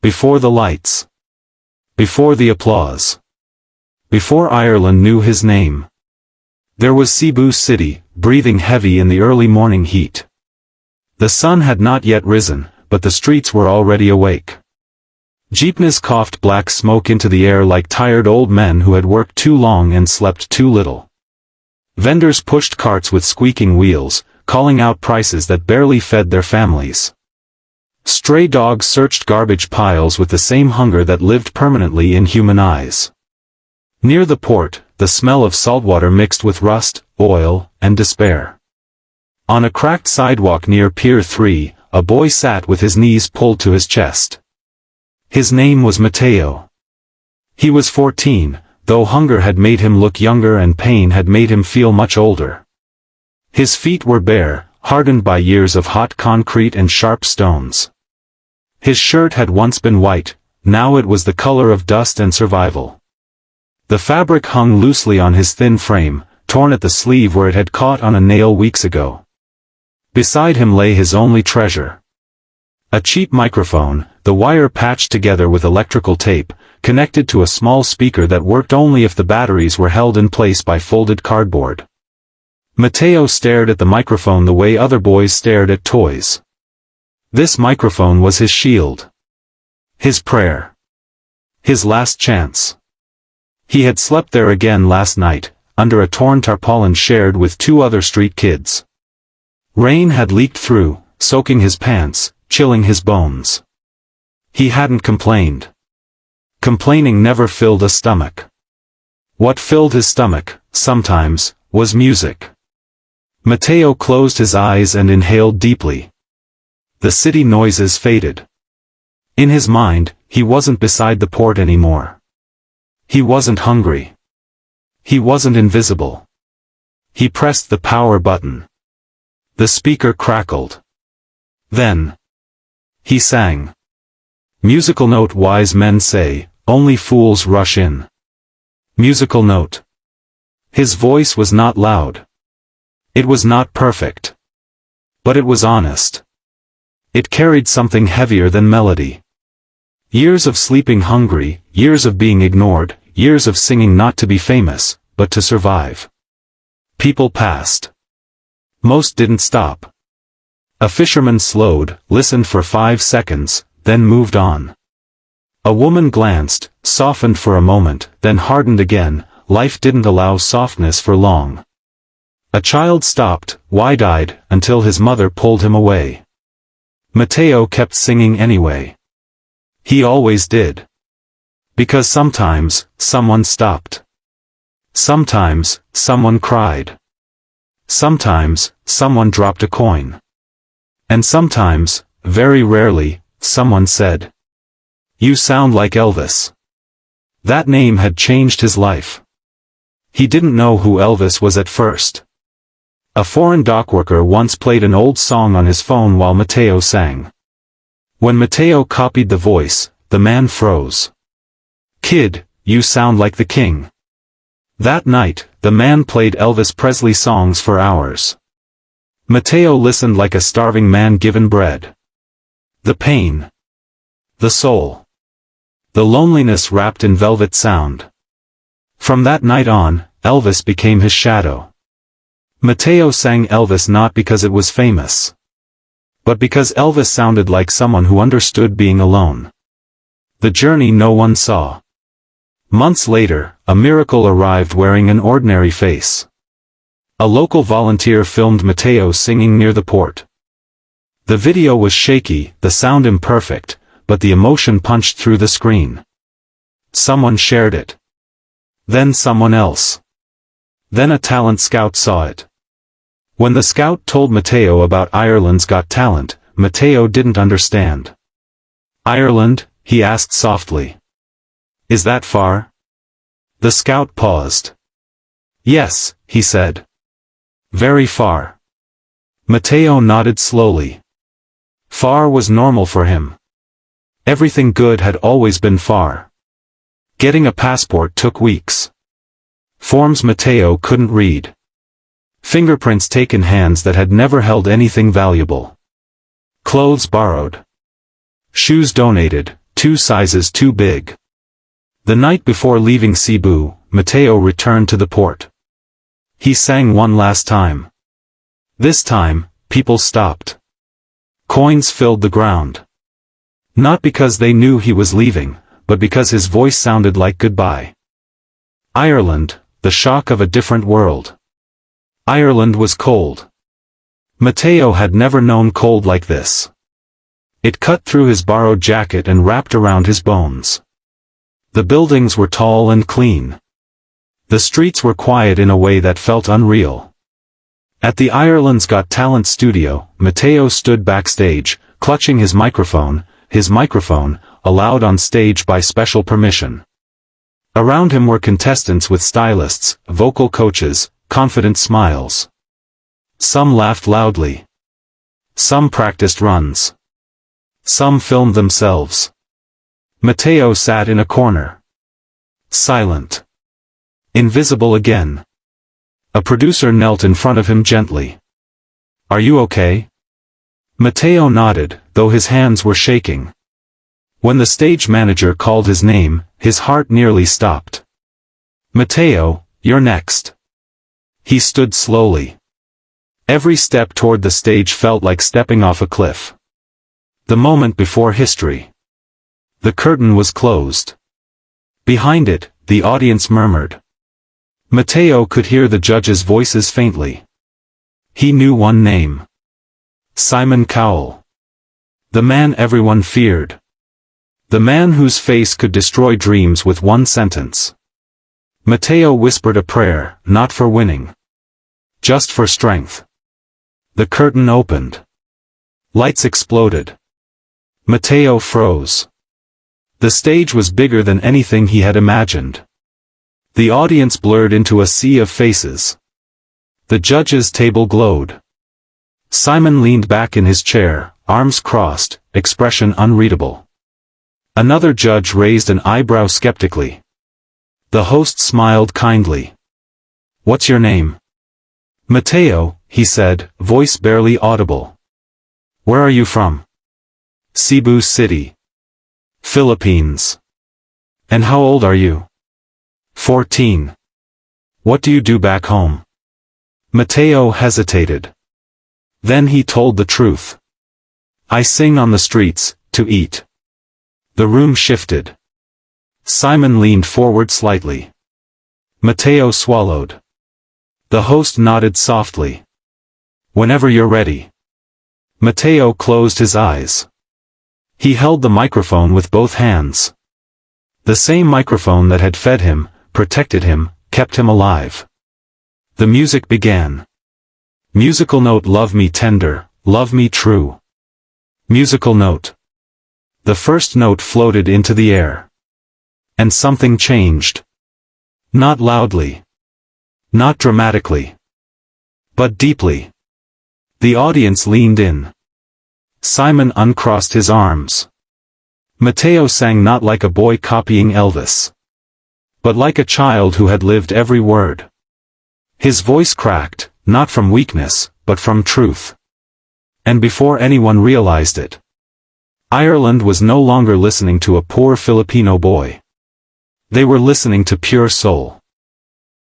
Before the lights. Before the applause. Before Ireland knew his name. There was Cebu City, breathing heavy in the early morning heat. The sun had not yet risen, but the streets were already awake. Jeepneys coughed black smoke into the air like tired old men who had worked too long and slept too little. Vendors pushed carts with squeaking wheels, calling out prices that barely fed their families. Stray dogs searched garbage piles with the same hunger that lived permanently in human eyes. Near the port, the smell of saltwater mixed with rust, oil, and despair. On a cracked sidewalk near Pier 3, a boy sat with his knees pulled to his chest. His name was Matteo. He was 14, though hunger had made him look younger and pain had made him feel much older. His feet were bare, hardened by years of hot concrete and sharp stones. His shirt had once been white, now it was the color of dust and survival. The fabric hung loosely on his thin frame, torn at the sleeve where it had caught on a nail weeks ago. Beside him lay his only treasure. A cheap microphone, the wire patched together with electrical tape, connected to a small speaker that worked only if the batteries were held in place by folded cardboard. Matteo stared at the microphone the way other boys stared at toys. This microphone was his shield. His prayer. His last chance. He had slept there again last night, under a torn tarpaulin shared with 2 other street kids. Rain had leaked through, soaking his pants, chilling his bones. He hadn't complained. Complaining never filled a stomach. What filled his stomach, sometimes, was music. Matteo closed his eyes and inhaled deeply. The city noises faded. In his mind, he wasn't beside the port anymore. He wasn't hungry. He wasn't invisible. He pressed the power button. The speaker crackled. Then he sang. Musical note, wise men say, only fools rush in. Musical note. His voice was not loud. It was not perfect. But it was honest. It carried something heavier than melody. Years of sleeping hungry, years of being ignored, years of singing not to be famous, but to survive. People passed. Most didn't stop. A fisherman slowed, listened for 5 seconds, then moved on. A woman glanced, softened for a moment, then hardened again. Life didn't allow softness for long. A child stopped, wide-eyed, until his mother pulled him away. Matteo kept singing anyway. He always did. Because sometimes, someone stopped. Sometimes, someone cried. Sometimes, someone dropped a coin. And sometimes, very rarely, someone said, "You sound like Elvis." That name had changed his life. He didn't know who Elvis was at first. A foreign dockworker once played an old song on his phone while Matteo sang. When Matteo copied the voice, the man froze. "Kid, you sound like the king." That night, the man played Elvis Presley songs for hours. Matteo listened like a starving man given bread. The pain. The soul. The loneliness wrapped in velvet sound. From that night on, Elvis became his shadow. Matteo sang Elvis not because it was famous, but because Elvis sounded like someone who understood being alone. The journey no one saw. Months later, a miracle arrived wearing an ordinary face. A local volunteer filmed Matteo singing near the port. The video was shaky, the sound imperfect, but the emotion punched through the screen. Someone shared it. Then someone else. Then a talent scout saw it. When the scout told Matteo about Ireland's Got Talent, Matteo didn't understand. "Ireland?" he asked softly. "Is that far?" The scout paused. "Yes," he said. "Very far." Matteo nodded slowly. Far was normal for him. Everything good had always been far. Getting a passport took weeks. Forms Matteo couldn't read. Fingerprints taken, hands that had never held anything valuable. Clothes borrowed. Shoes donated, 2 sizes too big. The night before leaving Cebu, Mateo returned to the port. He sang one last time. This time, people stopped. Coins filled the ground. Not because they knew he was leaving, but because his voice sounded like goodbye. Ireland, the shock of a different world. Ireland was cold. Mateo had never known cold like this. It cut through his borrowed jacket and wrapped around his bones. The buildings were tall and clean. The streets were quiet in a way that felt unreal. At the Ireland's Got Talent studio, Mateo stood backstage, clutching his microphone, allowed on stage by special permission. Around him were contestants with stylists, vocal coaches, confident smiles. Some laughed loudly. Some practiced runs. Some filmed themselves. Mateo sat in a corner. Silent. Invisible again. A producer knelt in front of him gently. "Are you okay?" Mateo nodded, though his hands were shaking. When the stage manager called his name, his heart nearly stopped. "Mateo, you're next." He stood slowly. Every step toward the stage felt like stepping off a cliff. The moment before history. The curtain was closed. Behind it, the audience murmured. Mateo could hear the judges' voices faintly. He knew one name. Simon Cowell. The man everyone feared. The man whose face could destroy dreams with one sentence. Mateo whispered a prayer, not for winning. Just for strength. The curtain opened. Lights exploded. Mateo froze. The stage was bigger than anything he had imagined. The audience blurred into a sea of faces. The judges' table glowed. Simon leaned back in his chair, arms crossed, expression unreadable. Another judge raised an eyebrow skeptically. The host smiled kindly. "What's your name?" "Mateo," he said, voice barely audible. "Where are you from?" "Cebu City. Philippines." "And how old are you?" 14. "What do you do back home?" Mateo hesitated. Then he told the truth. "I sing on the streets, to eat." The room shifted. Simon leaned forward slightly. Mateo swallowed. The host nodded softly. "Whenever you're ready." Mateo closed his eyes. He held the microphone with both hands. The same microphone that had fed him, protected him, kept him alive. The music began. Musical note: "Love me tender, love me true." Musical note. The first note floated into the air. And something changed. Not loudly. Not dramatically. But deeply. The audience leaned in. Simon uncrossed his arms. Mateo sang not like a boy copying Elvis. But like a child who had lived every word. His voice cracked, not from weakness, but from truth. And before anyone realized it, Ireland was no longer listening to a poor Filipino boy. They were listening to pure soul.